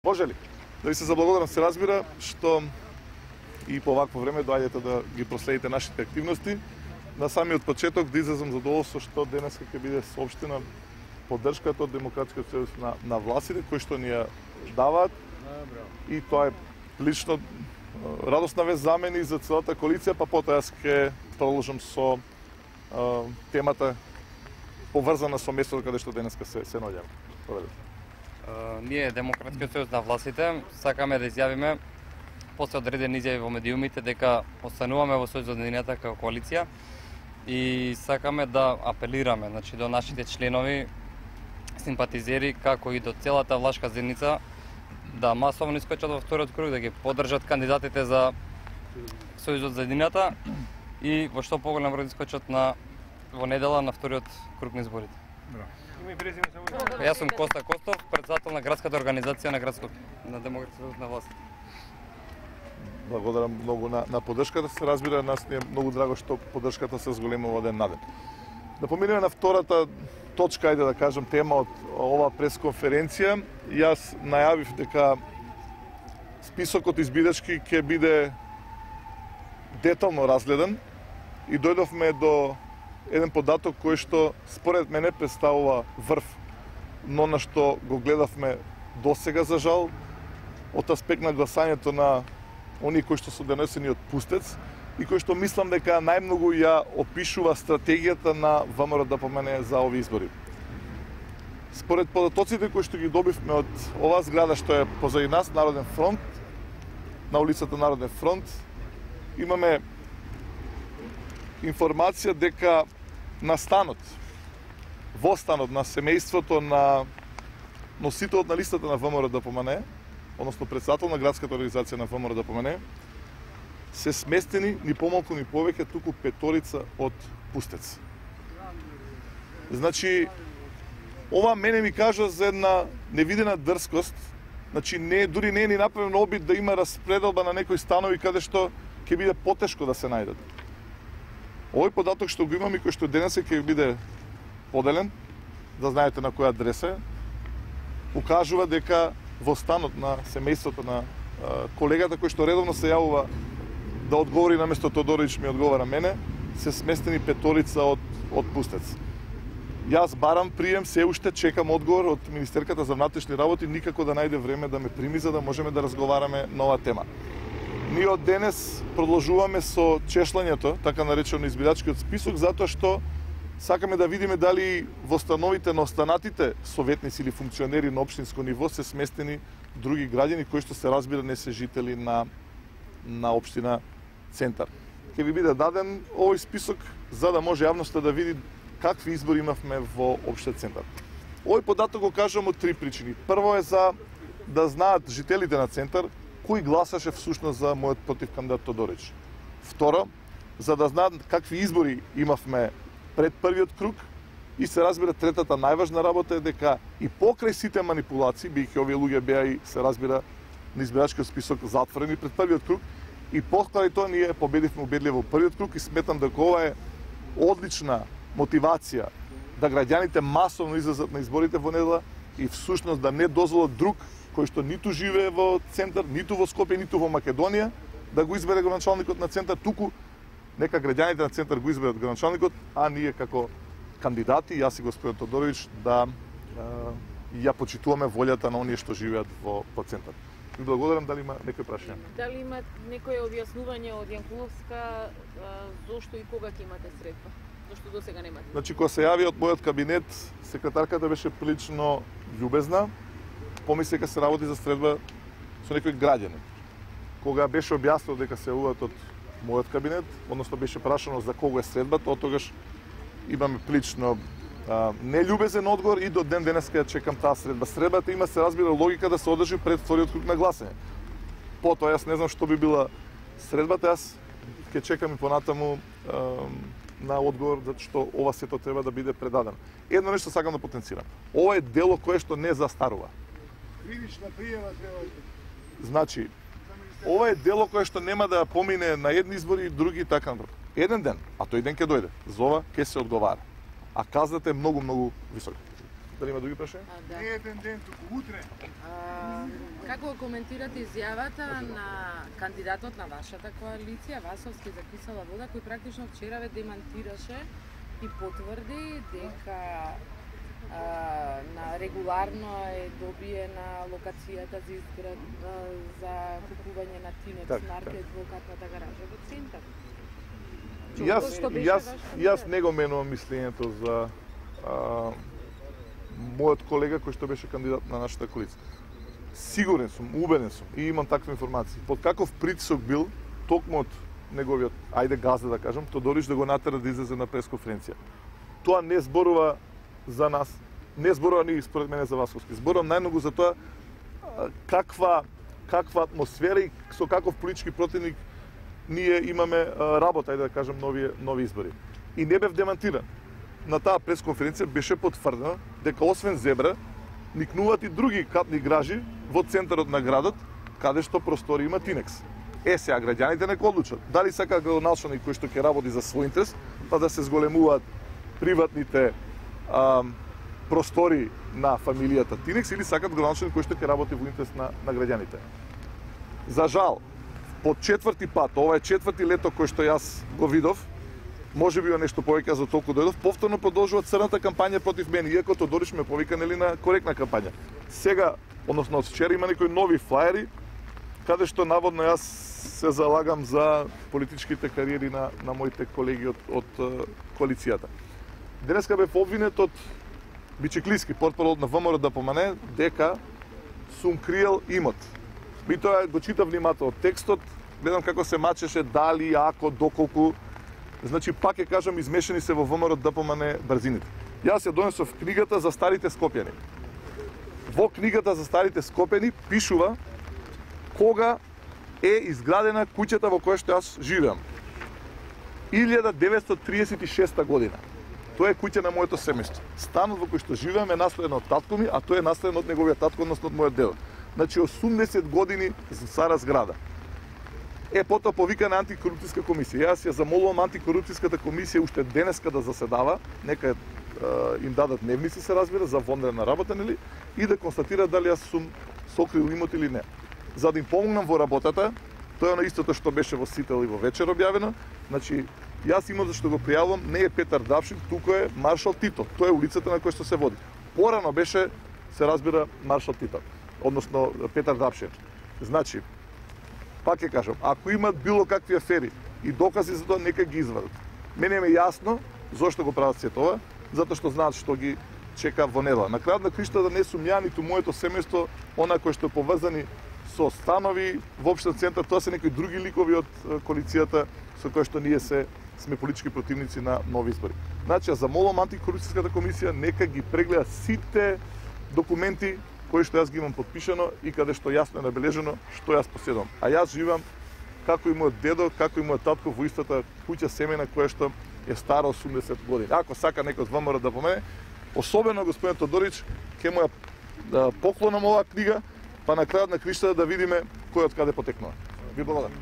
Може ли? Да ви се заблагодарам, се разбира, што и по вакво време доаѓате да ги проследите нашите активности. На самиот почеток да изразам задоволство што денес ќе биде соопштена поддршката од Демократскиот сојуз на властите кои што ни ја даваат. И тоа е лично радосна вест за мене и за целата коалиција, па потоа јас ќе продолжам со темата поврзана со местото каде што денеска се наоѓаме. Ние, Демократскиот сојуз на властите, сакаме да изјавиме после одредени изјави во медиумите дека остануваме во Сојуз за единината како коалиција и сакаме да апелираме до нашите членови, симпатизери, како и до целата влашка заедница да масовно искочат во вториот круг, да ги поддржат кандидатите за Сојузот за единината и во што поголем број да искочат во недела на вториот круг на изборите. Јас сум Коста Костов, председател на градската организација на Демократскиот на власт. Благодарам многу на поддршката, се разбира, нас ни е многу драго што поддршката се зголемува ден на ден. Да поминеме на втората точка, ајде да кажам, тема од оваа пресконференција. Јас најавив дека списокот избирачки ќе биде детално разгледан и дојдовме до еден податок кој што според мене представува врв, но на што го гледавме досега за жал од аспект на гласањето на оние кои што се донесени од Пустец и кои што мислам дека најмногу ја опишува стратегијата на ВМРО да помене за овие избори. Според податоците кои што ги добивме од оваа зграда што е позади нас, Народен фронт, на улицата Народен фронт, имаме информација дека на станот, во станот на семејството на носителот на листата на ВМРО да помене, односно председател на градската организација на ВМРО да помене, се сместени ни помалку ни повеќе туку петорица од Пустец. Значи, ова мене ми кажа за една невидена дрскост, значи дури не е ни направен обид да има распределба на некои станови каде што ќе биде потешко да се најдат. Овој податок што го имам и кој што денес ќе биде поделен, да знаете на која адреса, укажува дека во станот на семејството на колегата кој што редовно се јавува да одговори наместо Тодоровиќ ми одговара мене, се сместени петорица од Пустец. Јас барам прием, се уште чекам одговор од Министерката за внатрешни работи, никако да најде време да ме прими за да можеме да разговараме на оваа тема. Ние од денес продолжуваме со чешлањето, така наречено избирачкиот список, затоа што сакаме да видиме дали во становите на останатите советници или функционери на општинско ниво се сместени други граѓани кои што се разбира не се жители на општина Центар. Ќе ви биде даден овој список за да може јавноста да види какви избори имавме во општина Центар. Овој податок го кажам од три причини. Прво е за да знаат жителите на Центар кој гласаше всушност за мојот против кандидат Тодоровиќ. Второ, за да знаат какви избори имавме пред првиот круг и се разбира третата најважна работа е дека и покрај сите манипулации, бијќи овие луѓе беа и се разбира на избирачкиот список затворени пред првиот круг и покрај тоа ние победивме убедливо во првиот круг и сметам дека ова е одлична мотивација да граѓаните масовно излезат на изборите во недела и всушност да не дозволат друг кој што ниту живее во Центар, ниту во Скопје, ниту во Македонија, да го избере градоначалникот на Центар, туку нека граѓаните на Центар го изберат градоначалникот, а ние како кандидати, јас и господин Тодоровиќ, да ја почитуваме волјата на оние што живеат во Центар. Ви благодарам, дали има некои прашања? Дали има некој објаснување од Јанкуловска зошто и кога ќе имате средства? Зошто до сега немате? Значи, кога се јави од мојот кабинет, секретарката беше прилично љубезна, помисли дека се работи за средба со некои граѓани. Кога беше објаснато дека се јавуваат од мојот кабинет, односно беше прашано за кого е средбата, од тогаш имаме прилично нељубезен одговор и до ден денеска ја чекам таа средба. Средбата има, се разбира, логика да се одржи пред вториот круг на гласање. Потоа јас не знам што би била средбата, јас ќе чекам и понатаму на одговор, затоа што ова сето треба да биде предадено. Едно нешто сакам да потенцирам. Ова е дело кое што не застарува. Кривична пријава треба. Значи, ова е дело кое што нема да помине на едни избори и други и така натаму. Еден ден, а тој ден ќе дојде. За ова ќе се одговара. А казната е многу висока. Дали има други прашања? Не еден ден, туку утре. Како коментирате изјавата на кандидатот на вашата коалиција, Васовски за кисела вода, кој практично вчера ве демантираше и потврди дека на регуларно е добиена локацијата за за купување на Тинекс маркет во катната гаража во центар. Јас не го менувам мислењето за мојот колега кој што беше кандидат на нашата коалиција. Сигурен сум, убеден сум и имам такви информации. Под каков притисок бил токму од неговиот, газда да кажам, Тодорич да го натера да излезе на пресконференција. Тоа не зборува за нас, не зборува ни според мене за Васовски. Зборувам најмногу за тоа каква атмосфера и со каков политички противник ние имаме работа, да кажам, нови избори. И не бев демантиран. На таа пресконференција беше потврдено дека освен Зебра никнуваат и други катни гражи во центарот на градот, каде што простори има Тинекс. Сега граѓаните нека одлучат дали сака градоначалник кој што ќе работи за свој интерес, па да се зголемуваат приватните простори на фамилијата Тинекс, или сакат градоначалник кој што ќе работи во интерес на граѓаните. За жал, по четврти пат, ова е четврти лето кој што јас го видов, може би нешто повеќе за толку дојдов, повторно продолжува црната кампања против мене, иако Тодорич ме повика нели на коректна кампања. Сега, односно од вчера има некои нови флаери, каде што наводно јас се залагам за политичките кариери на моите колеги од коалицијата. Денеска бев обвинет од Бичеклиски, портпарол на ВМРО ДПМН, дека сум криел имот. Би тоа го читав внимателно текстот, гледам како се мачеше, дали, ако, доколку. Значи, пак ќе кажам, измешани се во ВМРО ДПМН брзините. Јас ја донесов книгата за старите Скопјани. Во книгата за старите Скопјани пишува кога е изградена куќата во која што јас живеам. 1936 година. Тоа е куќа на моето семејство. Станот во кој што живеам е наследен од татко ми, а тој е наследен од неговиот татко, односно од мојот дедо. Значи 80 години стара зграда. Потоа повикана антикорупцијска комисија. Јас ја замолувам антикорупцијската комисија уште денеска да заседава, нека им дадат дневници, се разбира, за вонредна работа, нели, и да констатира дали јас сум сокрил имот или не. За да им помогнам во работата, тоа е на истото што беше во Сител и во Вечер објавено. Значи, јас имот зашто го пријавувам не е Петар Дапшин, туку е Маршал Тито. Тоа е улицата на која што се води. Порано беше, се разбира, Маршал Тито, односно Петар Дапшин. Значи, пак ќе кажам, ако имат било какви афери и докази за тоа, нека ги извадат. Мене ме јасно зошто го прават се тоа, затоа што знаат што ги чека во недела. На крајот на криштата не сум ја ниту моето семејство, она кои што поврзани со станови во општен центар, тоа се некои други ликови од коалицијата со кои што ние сме политички противници на нови избори. Значи, ја замолам антикорупцијската комисија нека ги прегледа сите документи кои што јас ги имам подпишано и каде што јасно е набележено што јас поседувам. А јас живам како и мојот дедо, како и мојот татко во истата куќа семејна која што е стара 80 години. Ако сака некој од ВМРО да помине, особено господин Тодорич, ќе му ја поклонам оваа книга, па на крајот на криштата да видиме кој од каде потекнува. Ви благодарам.